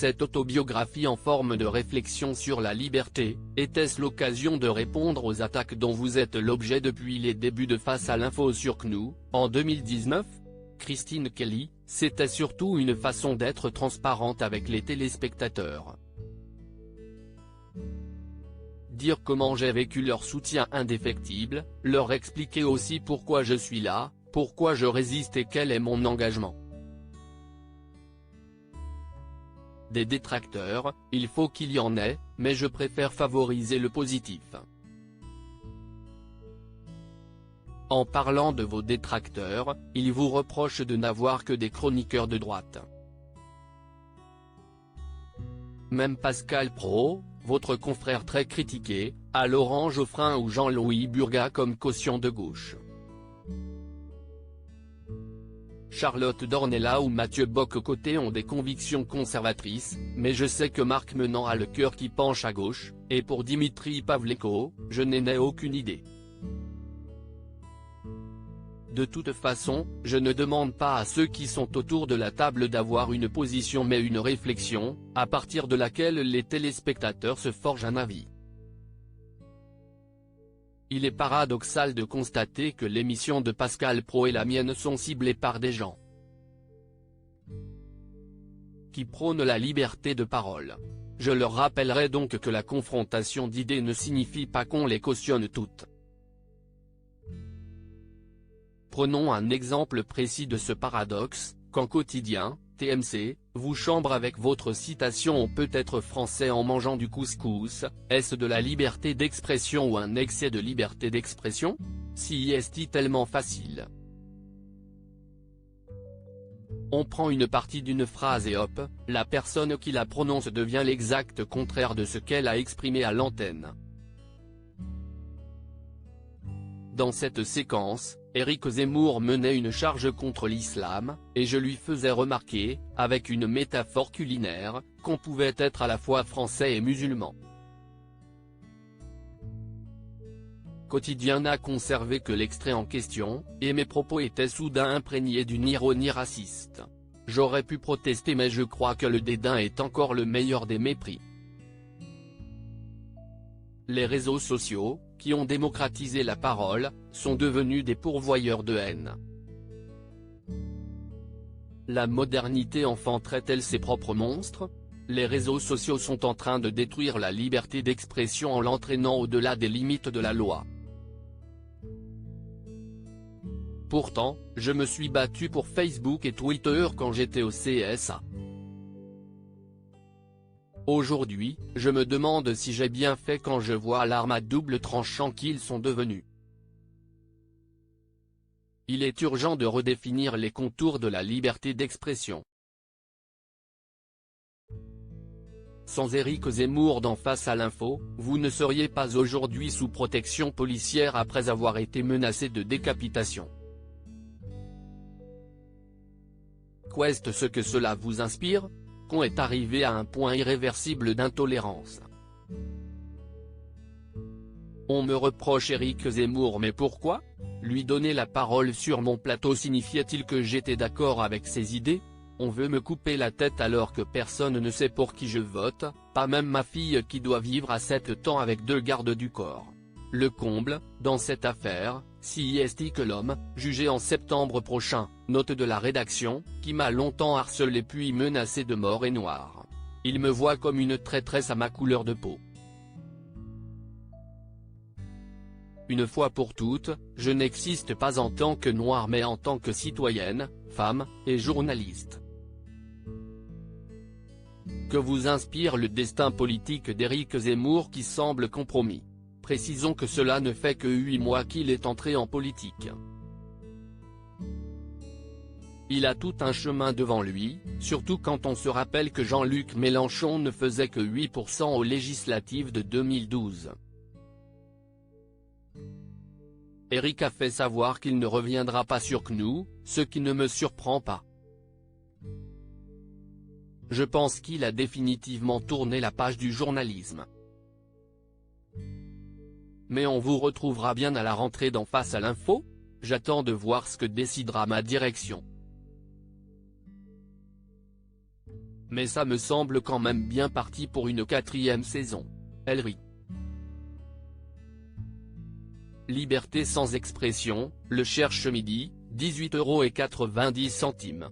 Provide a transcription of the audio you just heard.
Cette autobiographie en forme de réflexion sur la liberté, était-ce l'occasion de répondre aux attaques dont vous êtes l'objet depuis les débuts de Face à l'info sur CNews, en 2019 ? Christine Kelly, c'était surtout une façon d'être transparente avec les téléspectateurs. Dire comment j'ai vécu leur soutien indéfectible, leur expliquer aussi pourquoi je suis là, pourquoi je résiste et quel est mon engagement. Des détracteurs, il faut qu'il y en ait, mais je préfère favoriser le positif. En parlant de vos détracteurs, ils vous reprochent de n'avoir que des chroniqueurs de droite. Même Pascal Praud, votre confrère très critiqué, a Laurent Geoffrin ou Jean-Louis Burgat comme caution de gauche. Charlotte Dornelas ou Mathieu Bock-Côté ont des convictions conservatrices, mais je sais que Marc Menant a le cœur qui penche à gauche, et pour Dimitri Pavlenko, je n'en ai aucune idée. De toute façon, je ne demande pas à ceux qui sont autour de la table d'avoir une position mais une réflexion, à partir de laquelle les téléspectateurs se forgent un avis. Il est paradoxal de constater que l'émission de Pascal Praud et la mienne sont ciblées par des gens qui prônent la liberté de parole. Je leur rappellerai donc que la confrontation d'idées ne signifie pas qu'on les cautionne toutes. Prenons un exemple précis de ce paradoxe, quand Quotidien, TMC, vous chambre avec votre citation « On peut être français en mangeant du couscous », est-ce de la liberté d'expression ou un excès de liberté d'expression ? Si est-il tellement facile ? On prend une partie d'une phrase et hop, la personne qui la prononce devient l'exact contraire de ce qu'elle a exprimé à l'antenne. Dans cette séquence, Éric Zemmour menait une charge contre l'islam, et je lui faisais remarquer, avec une métaphore culinaire, qu'on pouvait être à la fois français et musulman. Quotidien n'a conservé que l'extrait en question, et mes propos étaient soudain imprégnés d'une ironie raciste. J'aurais pu protester mais je crois que le dédain est encore le meilleur des mépris. Les réseaux sociaux, qui ont démocratisé la parole, sont devenus des pourvoyeurs de haine. La modernité enfanterait-elle ses propres monstres ? Les réseaux sociaux sont en train de détruire la liberté d'expression en l'entraînant au-delà des limites de la loi. Pourtant, je me suis battu pour Facebook et Twitter quand j'étais au CSA. Aujourd'hui, je me demande si j'ai bien fait quand je vois l'arme à double tranchant qu'ils sont devenus. Il est urgent de redéfinir les contours de la liberté d'expression. Sans Éric Zemmour dans Face à l'info, vous ne seriez pas aujourd'hui sous protection policière après avoir été menacé de décapitation. Qu'est ce que cela vous inspire ? Qu'on est arrivé à un point irréversible d'intolérance. On me reproche Éric Zemmour mais pourquoi ? Lui donner la parole sur mon plateau signifiait-il que j'étais d'accord avec ses idées ? On veut me couper la tête alors que personne ne sait pour qui je vote, pas même ma fille qui doit vivre à 7 ans avec 2 gardes du corps. Le comble, dans cette affaire, si est que l'homme, jugé en septembre prochain, note de la rédaction, qui m'a longtemps harcelé puis menacé de mort est noir. Il me voit comme une traîtresse à ma couleur de peau. Une fois pour toutes, je n'existe pas en tant que noire mais en tant que citoyenne, femme, et journaliste. Que vous inspire le destin politique d'Éric Zemmour qui semble compromis ? Précisons que cela ne fait que 8 mois qu'il est entré en politique. Il a tout un chemin devant lui, surtout quand on se rappelle que Jean-Luc Mélenchon ne faisait que 8% aux législatives de 2012. Éric a fait savoir qu'il ne reviendra pas sur CNews, ce qui ne me surprend pas. Je pense qu'il a définitivement tourné la page du journalisme. Mais on vous retrouvera bien à la rentrée dans Face à l'info ? J'attends de voir ce que décidera ma direction. Mais ça me semble quand même bien parti pour une 4e saison. Elle rit. Liberté sans expression, le cherche midi, 18,90 €.